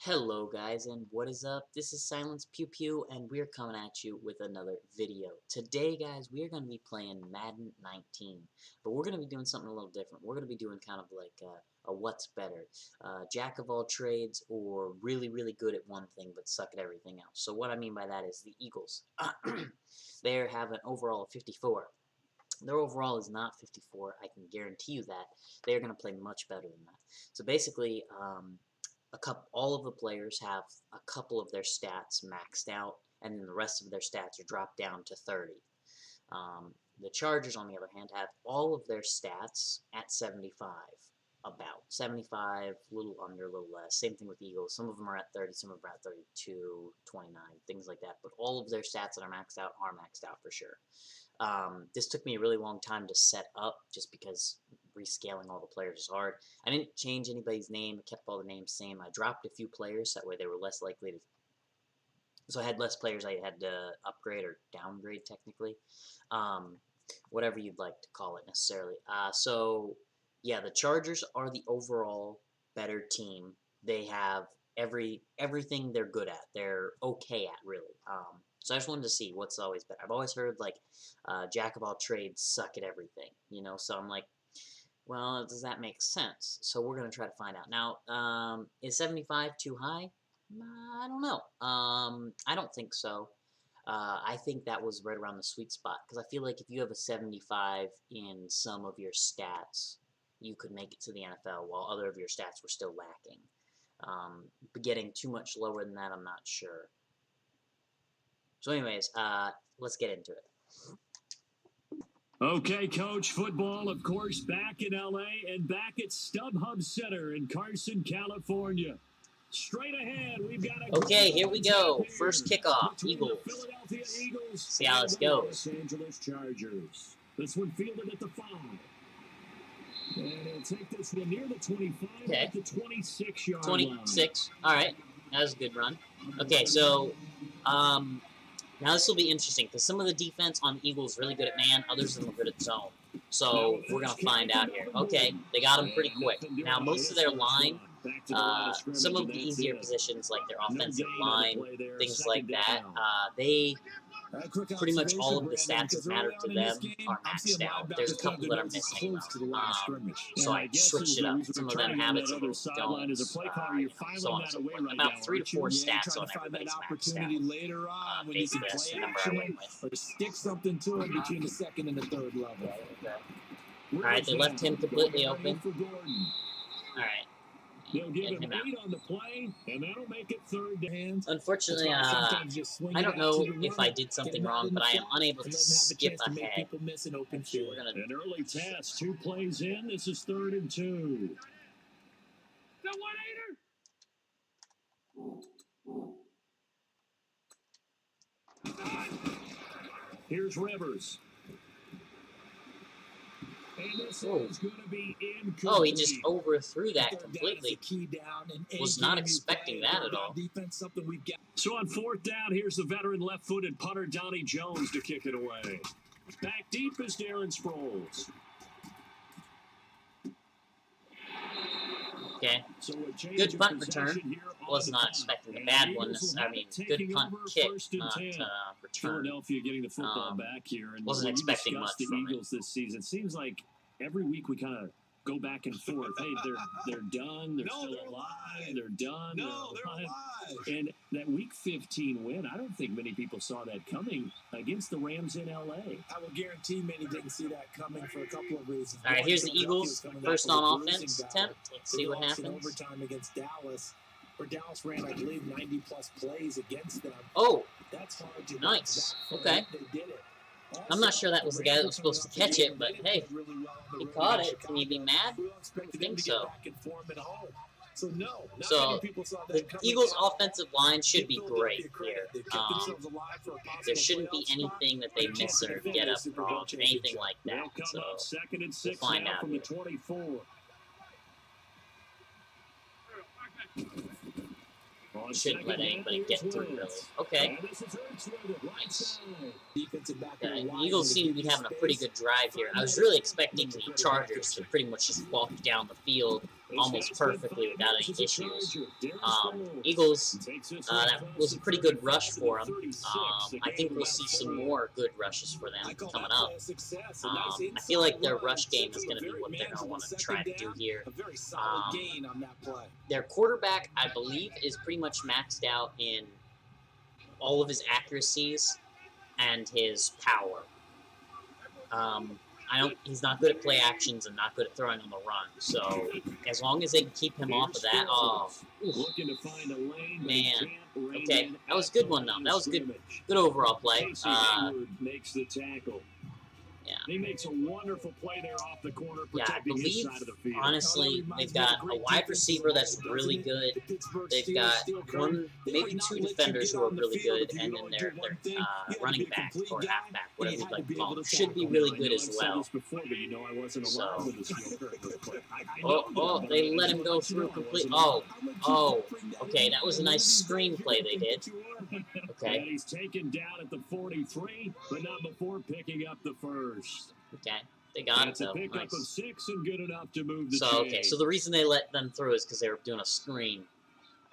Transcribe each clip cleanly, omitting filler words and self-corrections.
Hello guys, and what is up? This is Silence Pew Pew, and we're coming at you with another video. Today, guys, we are going to be playing Madden 19, but we're going to be doing something a little different. We're going to be doing kind of like a what's better, jack of all trades, or really, really good at one thing but suck at everything else. So what I mean by that is the Eagles. They have an overall of 54. Their overall is not 54. I can guarantee you that. They're going to play much better than that. So basically, all of the players have a couple of their stats maxed out, and then the rest of their stats are dropped down to 30. The Chargers, on the other hand, have all of their stats at 75. About 75, a little under, a little less. Same thing with the Eagles. Some of them are at 30, some of them are at 32, 29, things like that. But all of their stats that are maxed out for sure. This took me a really long time to set up, just because rescaling all the players is hard. I didn't change anybody's name. I kept all the names same. I dropped a few players, that way they were less likely to... So I had less players I had to upgrade or downgrade, technically. Whatever you'd like to call it, necessarily. So, yeah, the Chargers are the overall better team. They have everything they're good at. They're okay at, really. So I just wanted to see what's always better. I've always heard, like, jack of all trades suck at everything, you know? So I'm like, well, does that make sense? So we're going to try to find out. Now, is 75 too high? I don't know. I don't think so. I think that was right around the sweet spot, because I feel like if you have a 75 in some of your stats, you could make it to the NFL, while other of your stats were still lacking. But getting too much lower than that, I'm not sure. So anyways, let's get into it. Okay, Coach, football, of course, back in L.A. and back at StubHub Center in Carson, California. Straight ahead, we've got a... Okay, here we go. First kickoff, Eagles. See how this goes. Los Angeles Chargers. This one fielded at the 5. And he'll take this one near the 25, okay. At the 26-yard 26. All right, that was a good run. Okay, so now this will be interesting, because some of the defense on the Eagles is really good at man, others of them are good at zone. So we're going to find out here. Okay, they got them pretty quick. Now, most of their line, some of the easier positions, like their offensive line, things like that, they... pretty much all of the stats that matter to them are maxed out. There's a couple that are missing, though. So I switched it up. Some of them have it, some of them don't, so on and so forth. About 3 to 4 stats on everybody's maxed out. Basically, that's the number I went with. Or stick something to him between the second and the third level. Alright, they left him completely open. Alright. They'll give him 8 on the play, and that'll make it third down. Unfortunately, I don't know if I did something wrong, but I am unable to skip ahead. An early test, 2 plays in. This is 3rd and 2. The 1-8er. Here's Rivers. And this is going to be incomplete. Oh, he just overthrew that completely. Was not expecting that at all. So on 4th down, here's the veteran left-footed punter Donnie Jones to kick it away. Back deep is Darren Sproles. Okay. Good punt return. Was not expecting a bad one. I mean, good punt kick, not return. Philadelphia getting the football back here. And wasn't expecting much from Eagles this season. It seems like every week we kind of go back and forth. Hey, they're done. They're still alive. They're done. No, they're alive. And that Week 15 win, I don't think many people saw that coming against the Rams in L.A. I will guarantee many didn't see that coming for a couple of reasons. All right, here's the Eagles' first on offense attempt. Let's see what happens. Overtime against Dallas, where Dallas ran, I believe, 90-plus plays against them. Oh, that's hard to nice. Okay. They did it. I'm not sure that was the guy that was supposed to catch it, but hey, he caught it. Can you be mad? I think so. So the Eagles' offensive line should be great here. There shouldn't be anything that they miss or get up wrong, anything like that. So we'll find out here. Shouldn't let anybody get through, really. Okay. The Eagles seem to be having a pretty good drive here. I was really expecting the Chargers to pretty much just walk down the field almost perfectly without any issues. Eagles, that was a pretty good rush for them. I think we'll see some more good rushes for them coming up. I feel like their rush game is going to be what they're going to want to try to do here. Their quarterback, I believe, is pretty much maxed out in all of his accuracies and his power. He's not good at play actions and not good at throwing on the run. So as long as they can keep him off of that, man. Okay, that was a good one though. That was good overall play. Makes the tackle. Yeah. He makes a wonderful play there off the corner, I protecting his side of the field. Honestly, they've got a wide receiver that's really good. They've got one, maybe two defenders who are really good, and then their running back or halfback, whatever you'd like to call them, should be really good as well. So, they let him go through completely. Okay, that was a nice screenplay they did. Okay. And he's taken down at the 43, but not before picking up the first. Okay, they got it though. That's a pickup of 6 and good enough to move the chains. So the reason they let them through is because they were doing a screen.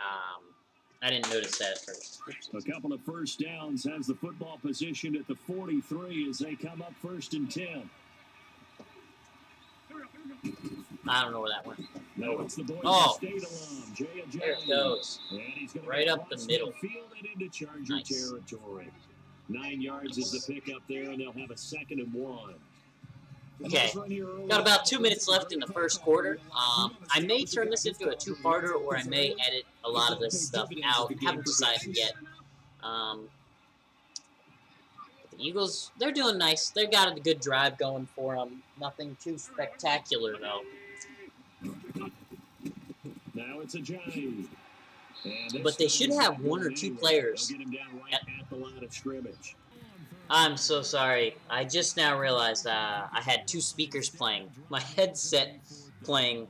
I didn't notice that at first. A couple of first downs has the football position at the 43 as they come up 1st and 10. I don't know where that went. No, it's the There it goes. Right up the middle. Nice. Territory. 9 yards is the pickup there, and they'll have a 2nd and 1. Okay, got about 2 minutes left in the first quarter. I may turn this into a two-parter, or I may edit a lot of this stuff out. Haven't decided yet. The Eagles, they're doing nice. They've got a good drive going for them. Nothing too spectacular, though. Now it's a Giant. But they should have 1 or 2 players. I'm so sorry. I just now realized I had 2 speakers playing. My headset playing,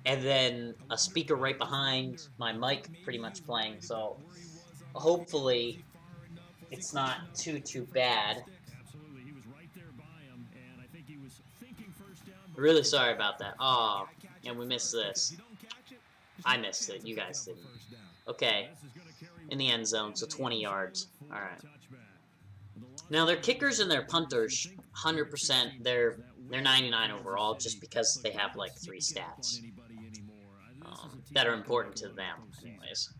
and then a speaker right behind my mic pretty much playing. So hopefully it's not too bad. Really sorry about that. Oh, and we missed this. I missed it. You guys didn't. Okay. In the end zone, so 20 yards. Alright. Now, their kickers and their punters, 100%, they're 99 overall just because they have, like, 3 stats that are important to them, anyways.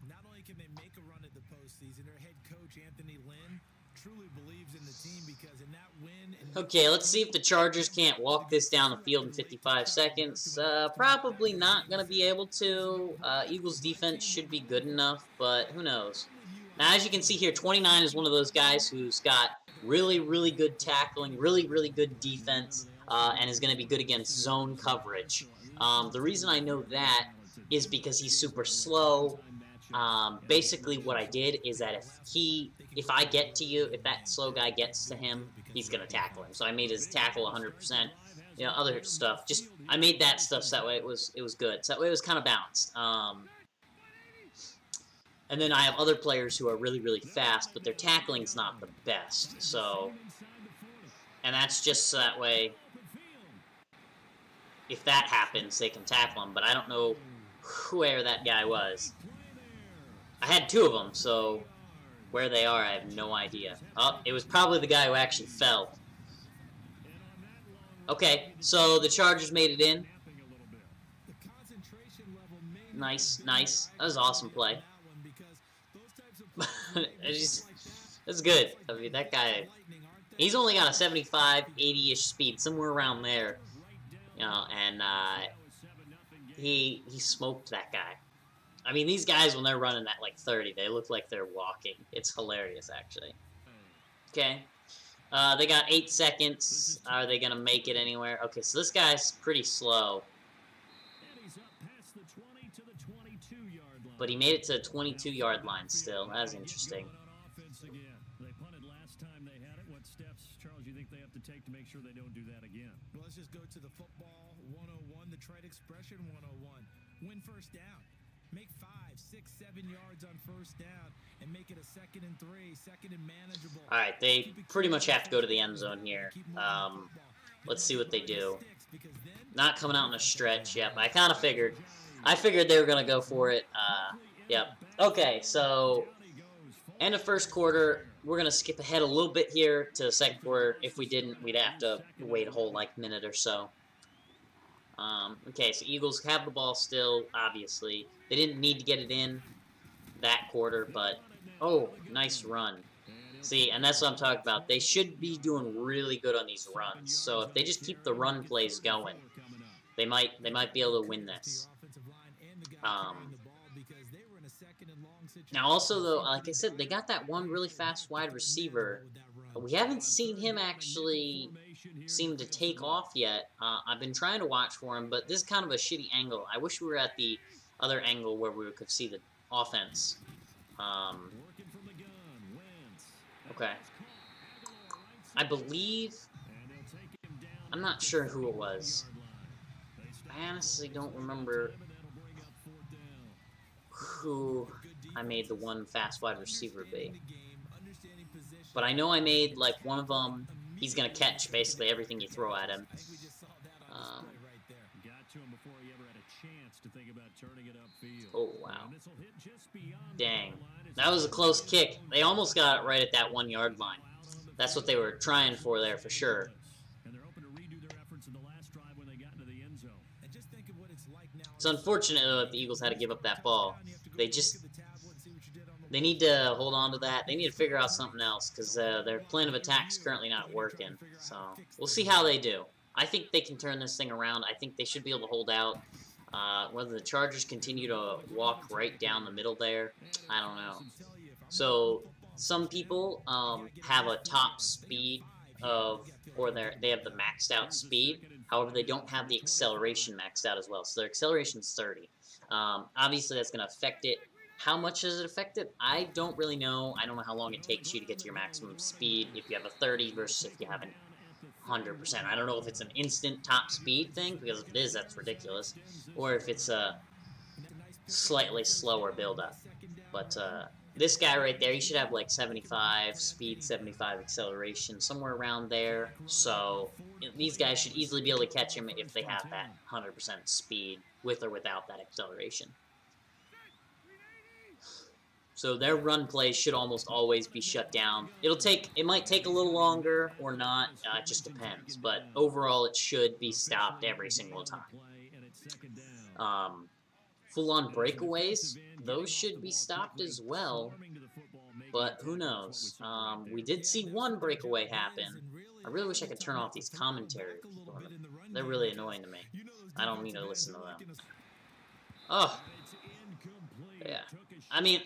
Okay, let's see if the Chargers can't walk this down the field in 55 seconds. Probably not going to be able to. Eagles defense should be good enough, but who knows. Now, as you can see here, 29 is one of those guys who's got really good tackling, really good defense, and is going to be good against zone coverage. The reason I know that is because he's super slow. Basically what I did is that if I get to you, if that slow guy gets to him, he's going to tackle him. So I made his tackle 100%. You know, other stuff. Just, I made that stuff so that way it was good. So that way it was kind of balanced. And then I have other players who are really fast, but their tackling's not the best. So, and that's just so that way, if that happens, they can tackle him. But I don't know where that guy was. I had 2 of them, so where they are, I have no idea. Oh, it was probably the guy who actually fell. Okay, so the Chargers made it in. Nice. That was an awesome play. That's good. I mean, that guy, he's only got a 75, 80-ish speed, somewhere around there. You know, and he smoked that guy. I mean, these guys, when they're running at like 30, they look like they're walking. It's hilarious, actually. Okay. They got 8 seconds. Are they going to make it anywhere? Okay, so this guy's pretty slow. But he made it to the 22-yard line still. That's interesting. They punted last time they had it. What steps, Charles, you think they have to take to make sure they don't do that again? Well, let's just go to the football 101, the trade expression 101. Win first down. Make 5, 6, 7 yards on first down and make it a 2nd and 3, 2nd and manageable. All right, they pretty much have to go to the end zone here. Let's see what they do. Not coming out in a stretch. Yep, I kind of figured. I figured they were going to go for it. Yep. Okay, so end of first quarter. We're going to skip ahead a little bit here to the second quarter. If we didn't, we'd have to wait a whole, minute or so. Okay, so Eagles have the ball still, obviously. They didn't need to get it in that quarter, but... Oh, nice run. See, and that's what I'm talking about. They should be doing really good on these runs. So if they just keep the run plays going, they might be able to win this. Now also though, like I said, they got that one really fast wide receiver. We haven't seen him actually seem to take off yet. I've been trying to watch for him, but this is kind of a shitty angle. I wish we were at the other angle where we could see the offense. Okay. I believe... I'm not sure who it was. I honestly don't remember who I made the one fast wide receiver be. But I know I made, like, one of them, he's going to catch basically everything you throw at him. Oh, wow. Dang. That was a close kick. They almost got it right at that 1 yard line. That's what they were trying for there, for sure. It's unfortunate, though, that the Eagles had to give up that ball. They need to hold on to that. They need to figure out something else, because their plan of attack is currently not working. So, we'll see how they do. I think they can turn this thing around. I think they should be able to hold out. Whether the Chargers continue to walk right down the middle there, I don't know. So, some people have a top speed of, or they have the maxed out speed. However, they don't have the acceleration maxed out as well. So their acceleration is 30. Obviously, that's going to affect it. How much does it affect it? I don't really know. I don't know how long it takes you to get to your maximum speed if you have a 30 versus if you have an 100%. I don't know if it's an instant top speed thing, because if it is, that's ridiculous. Or if it's a slightly slower build-up. But this guy right there, he should have like 75 speed, 75 acceleration, somewhere around there. So these guys should easily be able to catch him if they have that 100% speed, with or without that acceleration. So their run plays should almost always be shut down. It might take a little longer or not, it just depends. But overall, it should be stopped every single time. Full-on breakaways, those should be stopped as well. But who knows? We did see one breakaway happen. I really wish I could turn off these commentary people. They're really annoying to me. I don't need to listen to them. Oh. Yeah. I mean,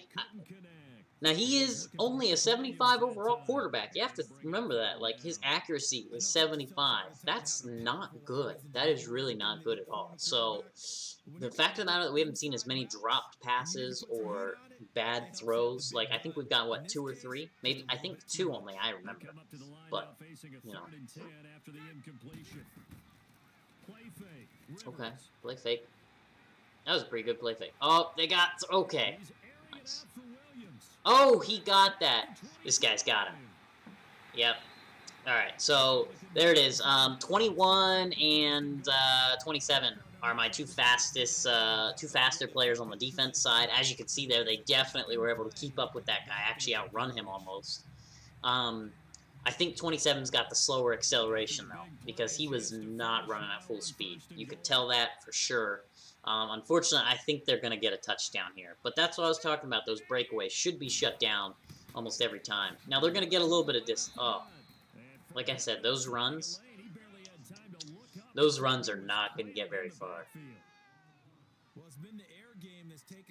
now he is only a 75 overall quarterback. You have to remember that. Like, his accuracy is 75. That's not good. That is really not good at all. So, the fact of the matter that we haven't seen as many dropped passes or bad throws, like, I think we've got, what, 2 or 3? Maybe, I think 2 only, I remember. But, you know. Okay, play fake. That was a pretty good play fake. Oh, they got... Okay. Nice. Oh, he got that. This guy's got him. Yep. Alright, so there it is. 21 and 27 are my two faster players on the defense side. As you can see there, they definitely were able to keep up with that guy, actually outrun him almost. I think 27's got the slower acceleration, though, because he was not running at full speed. You could tell that for sure. Unfortunately, I think they're going to get a touchdown here. But that's what I was talking about. Those breakaways should be shut down almost every time. Now, they're going to get a little bit of Oh. Like I said, those runs are not going to get very far.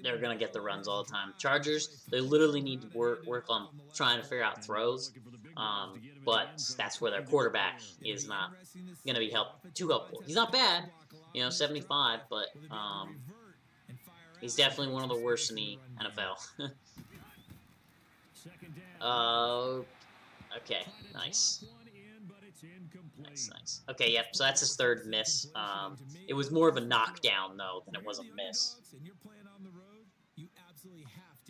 They're going to get the runs all the time. Chargers, they literally need to work on trying to figure out throws. But that's where their quarterback is not going to be too helpful. He's not bad. You know, 75, but he's definitely one of the worst in the NFL. Okay, nice. Nice. Okay, yep, so that's his third miss. It was more of a knockdown, though, than it was a miss.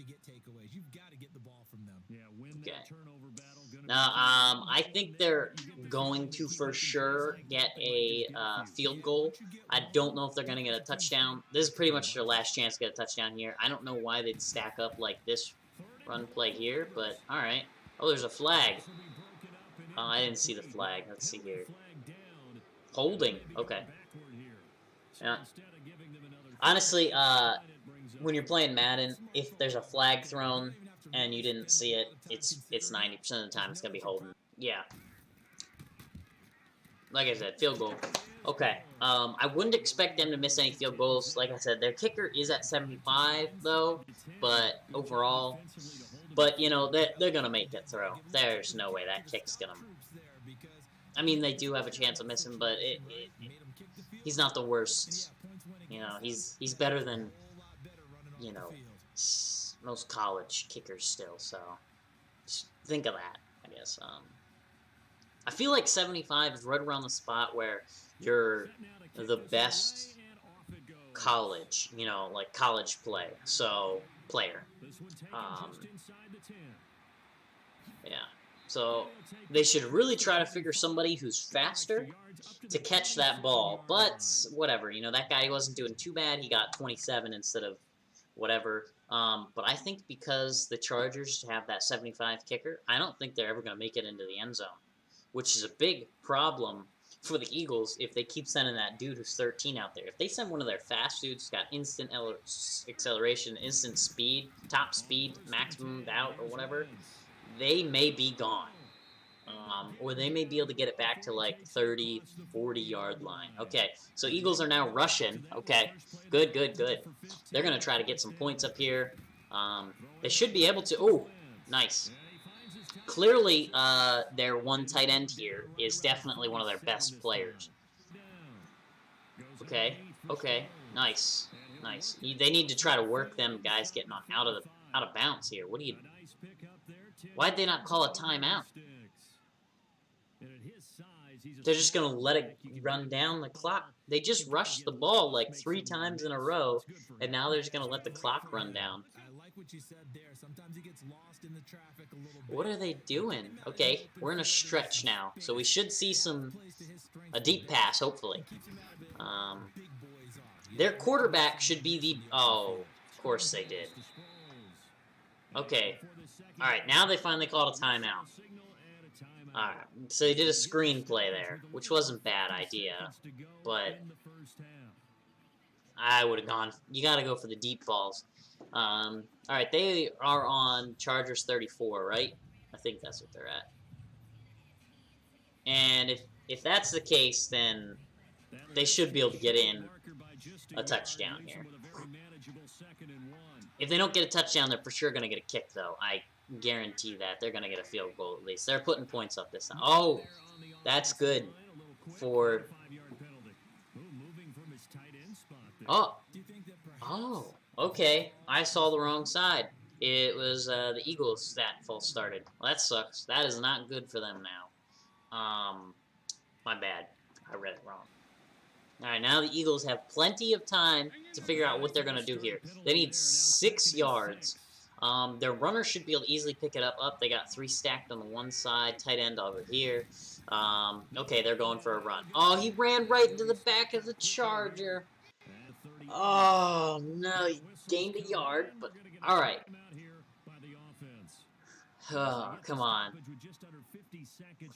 to get takeaways. You've got to get the ball from them. Yeah, win Okay. that turnover battle. Now, I think they're going to for sure get a field goal. I don't know if they're going to get a touchdown. This is pretty much their last chance to get a touchdown here. I don't know why they'd stack up like this run play here, but all right. Oh, there's a flag. I didn't see the flag. Let's see here. Holding. Okay. Yeah. Honestly, when you're playing Madden, if there's a flag thrown and you didn't see it, it's 90% of the time it's gonna be holding. Yeah. Like I said, field goal. Okay. I wouldn't expect them to miss any field goals. Like I said, their kicker is at 75 though, but overall, but you know they're gonna make that throw. There's no way that kick's gonna. I mean, they do have a chance of missing, but he's not the worst. You know, he's better than, you know, most college kickers still. So just think of that, I guess. I feel like 75 is right around the spot where you're the best college, you know, like college player. Yeah. So they should really try to figure somebody who's faster to catch that ball. But whatever, you know, that guy wasn't doing too bad. He got 27 instead of whatever. But I think because the Chargers have that 75 kicker, I don't think they're ever going to make it into the end zone, which is a big problem for the Eagles if they keep sending that dude who's 13 out there. If they send one of their fast dudes who's got instant acceleration, instant speed, top speed, maximum out, or whatever, they may be gone. Or they may be able to get it back to like 30, 40-yard line. Okay, so Eagles are now rushing. Okay, good. They're going to try to get some points up here. They should be able to. Oh, nice. Clearly, their one tight end here is definitely one of their best players. Okay, nice. They need to try to work them guys getting out of bounds here. What do you? Why'd they not call a timeout? They're just going to let it run down the clock. They just rushed the ball like 3 times in a row, and now they're just going to let the clock run down. What are they doing? Okay, we're in a stretch now, so we should see a deep pass, hopefully. Their quarterback should be the... Oh, of course they did. Okay. Alright, now they finally called a timeout. Alright, so they did a screenplay there, which wasn't a bad idea, but I would have gone... You gotta go for the deep balls. Alright, they are on Chargers 34, right? I think that's what they're at. And if that's the case, then they should be able to get in a touchdown here. If they don't get a touchdown, they're for sure going to get a kick, though. I guarantee that. They're going to get a field goal at least. They're putting points up this time. Oh, that's good for... Oh, okay. I saw the wrong side. It was the Eagles that false started. Well, that sucks. That is not good for them now. My bad. I read it wrong. Alright, now the Eagles have plenty of time to figure out what they're going to do here. They need 6 yards. Their runner should be able to easily pick it up. They got 3 stacked on the one side, tight end over here. Okay, they're going for a run. Oh, he ran right into the back of the Charger. Oh, no, he gained a yard, but alright. Oh, come on.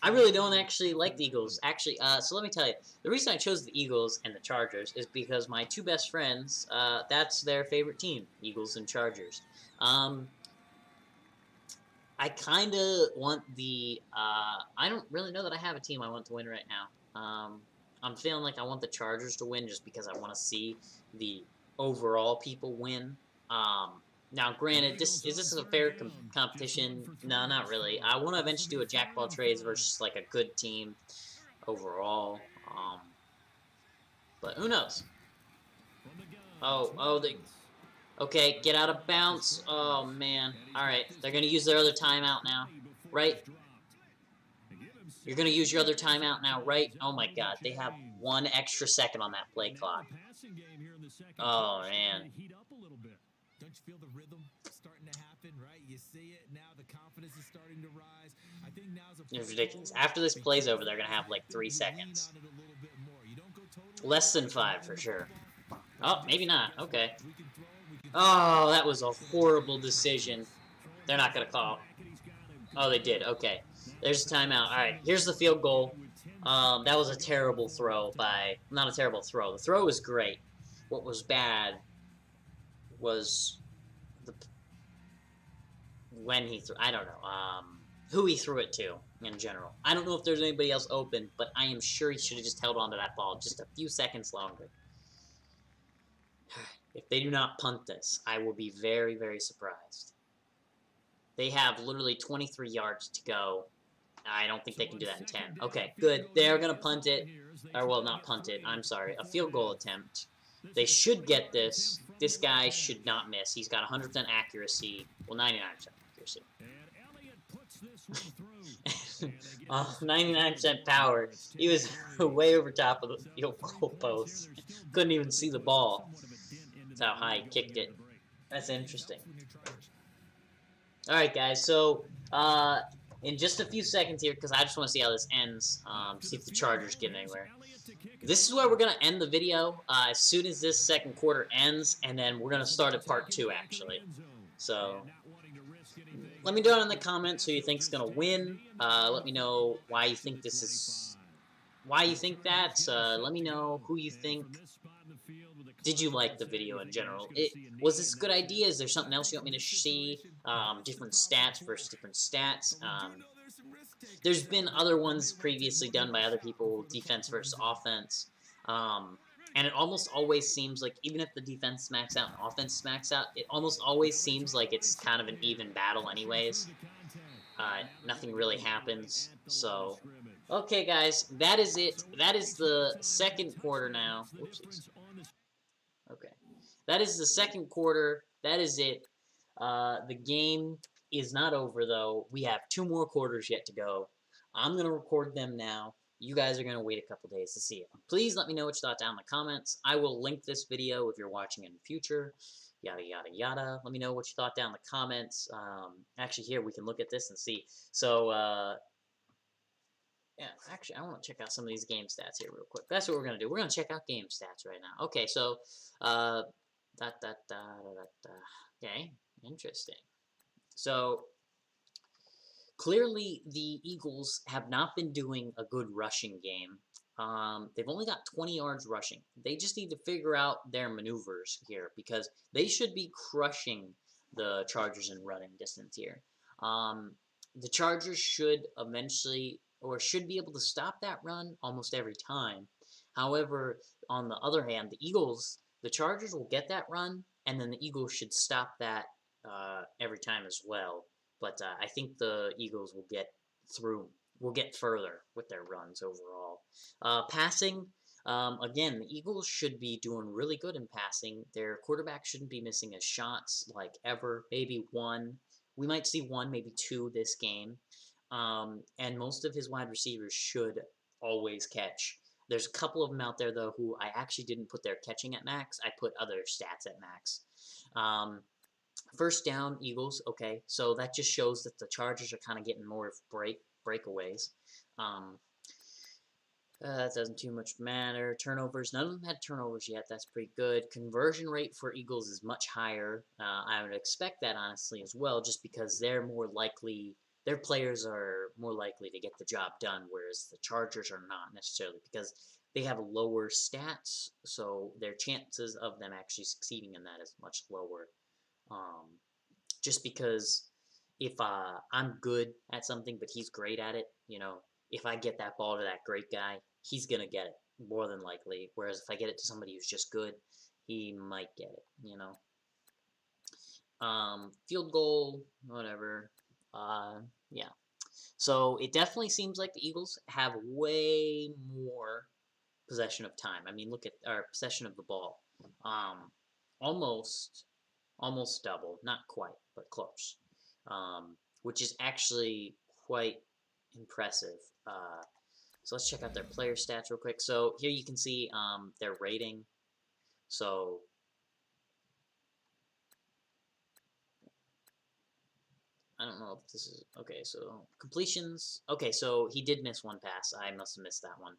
I really don't actually like the Eagles. Actually, so let me tell you. The reason I chose the Eagles and the Chargers is because my 2 best friends, that's their favorite team, Eagles and Chargers. I kind of want the... I don't really know that I have a team I want to win right now. I'm feeling like I want the Chargers to win just because I want to see the overall people win. Now, granted, is this a fair competition? No, not really. I want to eventually do a jack of all trades versus like a good team overall. But who knows? Okay, get out of bounds. Oh man. All right, they're gonna use their other timeout now, right? You're gonna use your other timeout now, right? Oh my God, they have 1 extra second on that play clock. Oh man. You see it now. The confidence is starting to rise. I think now's a It's ridiculous. After this play's over, they're gonna have like 3 seconds. Less than 5 for sure. Oh, maybe not. Okay. Oh, that was a horrible decision. They're not gonna call. Oh, they did. Okay. There's a timeout. All right. Here's the field goal. That was a terrible throw by... Not a terrible throw. The throw was great. What was bad was when he threw... I don't know. Who he threw it to in general. I don't know if there's anybody else open, but I am sure he should have just held on to that ball just a few seconds longer. If they do not punt this, I will be very, very surprised. They have literally 23 yards to go. I don't think they can do that in 10. Okay, good. They're going to punt it. Or, well, not punt it. I'm sorry. A field goal attempt. They should get this. This guy should not miss. He's got 100% accuracy. Well, 99% accuracy. 99% power. He was way over top of the field goal post. Couldn't even see the ball. That's how high he kicked it. That's interesting. Alright, guys, so, in just a few seconds here, because I just want to see how this ends, see if the Chargers get anywhere. This is where we're going to end the video, as soon as this second quarter ends, and then we're going to start at part 2, actually. So, let me know in the comments who you think is going to win. Let me know why you think this is... Why you think that. Let me know who you think... Did you like the video in general? Was this a good idea? Is there something else you want me to see? Different stats versus different stats. There's been other ones previously done by other people, defense versus offense. And it almost always seems like, even if the defense smacks out and offense smacks out, it almost always seems like it's kind of an even battle anyways. Nothing really happens, so... Okay, guys, that is it. That is the second quarter now. Whoopsies. Okay. That is the second quarter. That is it. The game is not over, though. We have 2 more quarters yet to go. I'm going to record them now. You guys are going to wait a couple days to see it. Please let me know what you thought down in the comments. I will link this video if you're watching in the future. Yada, yada, yada. Let me know what you thought down in the comments. Actually, here, we can look at this and see. So, yeah, actually, I want to check out some of these game stats here real quick. That's what we're going to do. We're going to check out game stats right now. Okay, so, okay, interesting. So, clearly, the Eagles have not been doing a good rushing game. They've only got 20 yards rushing. They just need to figure out their maneuvers here, because they should be crushing the Chargers in running distance here. The Chargers should eventually... or should be able to stop that run almost every time. However, on the other hand, the Eagles, the Chargers will get that run, and then the Eagles should stop that every time as well. But I think the Eagles will get further with their runs overall. Passing, again, the Eagles should be doing really good in passing. Their quarterback shouldn't be missing a shots like ever. Maybe 1. We might see 1, maybe 2 this game. And most of his wide receivers should always catch. There's a couple of them out there, though, who I actually didn't put their catching at max. I put other stats at max. First down, Eagles. Okay, so that just shows that the Chargers are kind of getting more breakaways. That doesn't too much matter. Turnovers, none of them had turnovers yet. That's pretty good. Conversion rate for Eagles is much higher. I would expect that, honestly, as well, just because they're more likely... Their players are more likely to get the job done, whereas the Chargers are not necessarily, because they have lower stats, so their chances of them actually succeeding in that is much lower. Just because if I'm good at something, but he's great at it, you know, if I get that ball to that great guy, he's going to get it, more than likely. Whereas if I get it to somebody who's just good, he might get it, you know. Field goal, whatever. Yeah. So it definitely seems like the Eagles have way more possession of time. I mean, look at our possession of the ball. Almost double. Not quite, but close. Which is actually quite impressive. So let's check out their player stats real quick. So here you can see their rating. So I don't know if this is okay. So completions. Okay, so he did miss one pass. I must have missed that one.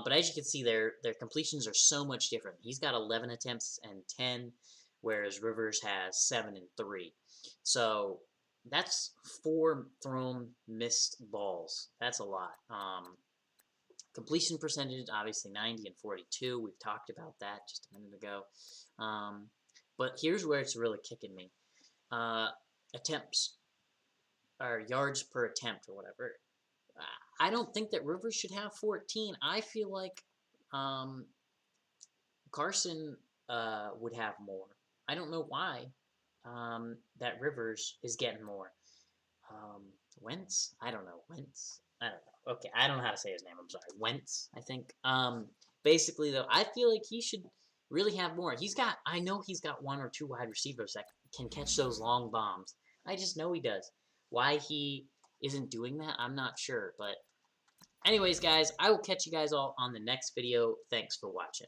But as you can see, their completions are so much different. He's got 11 attempts and 10, whereas Rivers has 7 and 3. So that's 4 thrown missed balls. That's a lot. Completion percentage, obviously 90 and 42. We've talked about that just a minute ago. But here's where it's really kicking me. Attempts, or yards per attempt, or whatever. I don't think that Rivers should have 14. I feel like Carson would have more. I don't know why that Rivers is getting more. Wentz? I don't know. Wentz? I don't know. Okay, I don't know how to say his name. I'm sorry. Wentz, I think. Basically, though, I feel like he should really have more. I know he's got 1 or 2 wide receivers that can catch those long bombs. I just know he does. Why he isn't doing that, I'm not sure. But anyways, guys, I will catch you guys all on the next video. Thanks for watching.